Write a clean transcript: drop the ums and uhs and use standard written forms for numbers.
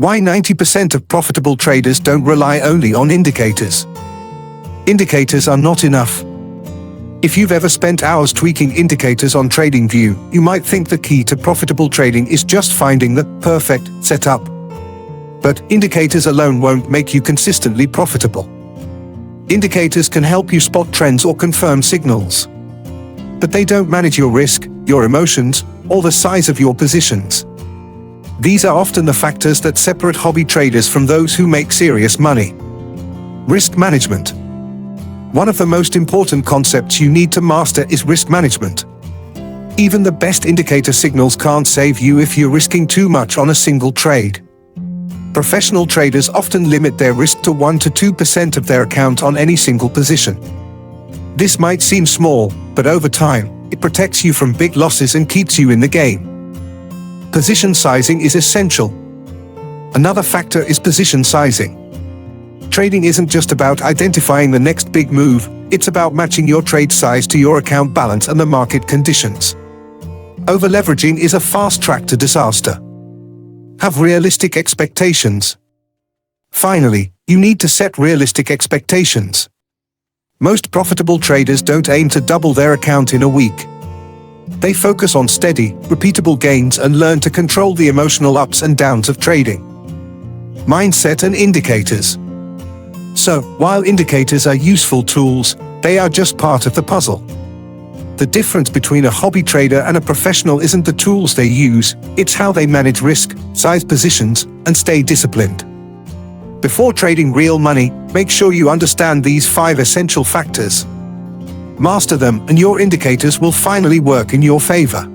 Why 90% of profitable traders don't rely only on indicators. Indicators are not enough. If you've ever spent hours tweaking indicators on TradingView, you might think the key to profitable trading is just finding the perfect setup. But indicators alone won't make you consistently profitable. Indicators can help you spot trends or confirm signals. But they don't manage your risk, your emotions, or the size of your positions. These are often the factors that separate hobby traders from those who make serious money. Risk management. One of the most important concepts you need to master is risk management. Even the best indicator signals can't save you if you're risking too much on a single trade. Professional traders often limit their risk to 1 to 2% of their account on any single position. This might seem small, but over time, it protects you from big losses and keeps you in the game. Position sizing is essential. Another factor is position sizing. Trading isn't just about identifying the next big move, it's about matching your trade size to your account balance and the market conditions. Over-leveraging is a fast track to disaster. Have realistic expectations. Finally, you need to set realistic expectations. Most profitable traders don't aim to double their account in a week. They focus on steady, repeatable gains and learn to control the emotional ups and downs of trading. Mindset and indicators. So, while indicators are useful tools, they are just part of the puzzle. The difference between a hobby trader and a professional isn't the tools they use, it's how they manage risk, size positions, and stay disciplined. Before trading real money, make sure you understand these 5 essential factors. Master them and your indicators will finally work in your favor.